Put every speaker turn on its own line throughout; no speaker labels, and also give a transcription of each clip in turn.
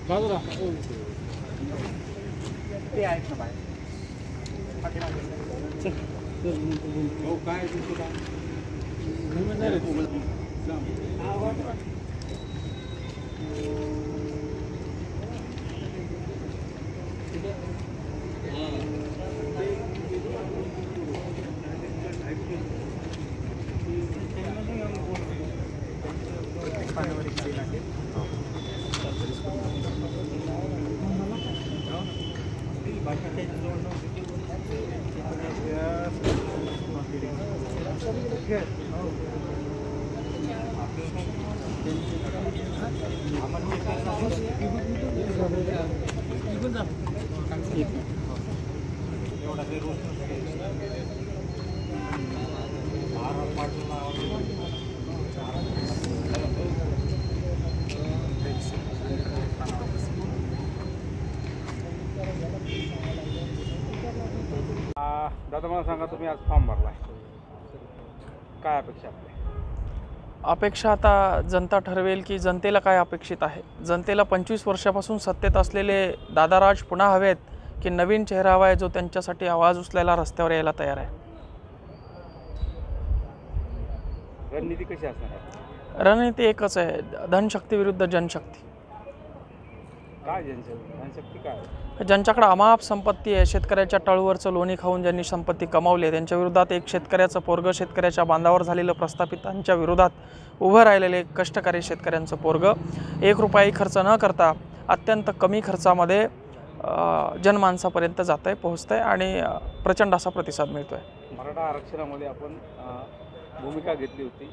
बाजूला
ते आहेत ना बाहेर.
हो काय तुमचं
पाण्यावर एक सीन आहे.
दादा मला सांगा, तुम्ही आज फॉर्म भरलाय, काय अपेक्षा आपली?
अपेक्षा आता जनता ठरवेल की जनतेला काय अपेक्षित आहे. जनतेला 25 वर्षापासून सत्तेत असलेले दादाराज पुन्हा हवेत की नवीन चेहरा हवा आहे जो त्यांच्यासाठी आवाज उचलायला रस्त्यावर यायला तयार आहे.
रणनीती कशी असणार आहे?
रणनीती एकच आहे, धनशक्ती विरुद्ध जनशक्ती.
काय जनशक्ती काय?
ज्यांच्याकडे अमाप संपत्ती आहे, शेतकऱ्याच्या टाळूवरचं लोणी खाऊन ज्यांनी संपत्ती कमावली आहे, त्यांच्या विरोधात एक शेतकऱ्याचं पोरगं, शेतकऱ्याच्या बांधावर झालेलं प्रस्थापितांच्या विरोधात उभं राहिलेले कष्टकरी शेतकऱ्यांचं पोरगं 1 रुपयाही खर्च न करता अत्यंत कमी खर्चामध्ये जनमानसापर्यंत जात आहे, पोहोचत आहे आणि प्रचंड असा प्रतिसाद मिळतो आहे.
मराठा आरक्षणामध्ये आपण भूमिका घेतली होती,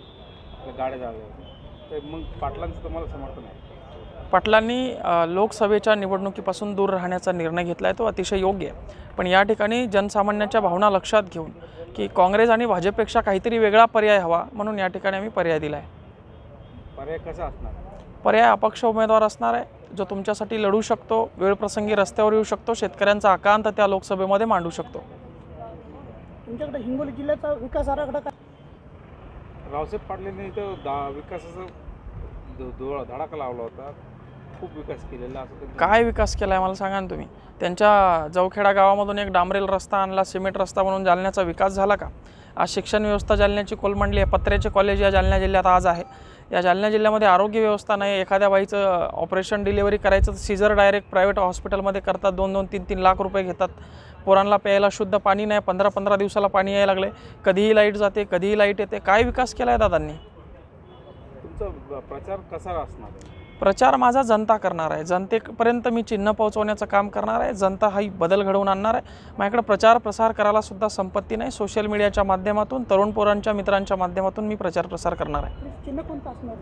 आपल्या गाड्या जाळल्या होत्या, तर मग पाटलांचं तुम्हाला समर्थन आहे?
पाटलांनी लोकसभेच्या निवडणुकीपासून दूर राहण्याचा निर्णय घेतला आहे, तो अतिशय योग्य आहे. पण या ठिकाणी जनसामान्यांच्या भावना लक्षात घेऊन की काँग्रेस आणि भाजपपेक्षा काहीतरी वेगळा पर्याय हवा, म्हणून या ठिकाणी आम्ही पर्याय दिला आहे.
पर्याय कसा असणार?
पर्याय अपक्ष उमेदवार असणार आहे, जो तुमच्यासाठी लढू शकतो, वेळप्रसंगी रस्त्यावर येऊ शकतो, शेतकऱ्यांचा आकांत त्या लोकसभेमध्ये मांडू शकतो.
तुमच्याकडे हिंगोली जिल्ह्याचा विकास आराखडा काय?
रावसाहेब पाटलांनी इथं विकासाचा धडाका लावला होता, खूप विकास केलेला. असं
काय विकास केला आहे मला सांगा ना तुम्ही. त्यांच्या जवखेडा गावामधून एक डांबरेल रस्ता आणला, सिमेंट रस्ता म्हणून जालन्याचा विकास झाला का? आज शिक्षण व्यवस्था जालन्याची कोलमंडली आहे. पत्र्याचे कॉलेज या जालना जिल्ह्यात आज आहे. या जालना जिल्ह्यामध्ये आरोग्य व्यवस्था नाही. एखाद्या बाईचं ऑपरेशन डिलिव्हरी करायचं तर सीझर डायरेक्ट प्रायव्हेट हॉस्पिटलमध्ये करतात, 2-2, 3-3 लाख रुपये घेतात. पोरांना प्यायला शुद्ध पाणी नाही, 15-15 दिवसाला पाणी यायला लागले, कधीही लाईट जाते, कधीही लाईट येते. काय विकास केला आहे दादांनी?
तुमचा प्रचार कसा असणार?
प्रचार माझा जनता करणार आहे, जनतेपर्यंत मी चिन्ह पोहोचवण्याचं काम करणार आहे. जनता हा बदल घडवून आणणार आहे. माझ्याकडे प्रचार प्रसार करायला सुद्धा संपत्ती नाही. सोशल मीडियाच्या माध्यमातून, तरुण पोरांच्या मित्रांच्या माध्यमातून मी प्रचार प्रसार करणार आहे.
चिन्ह कोणतं असणार?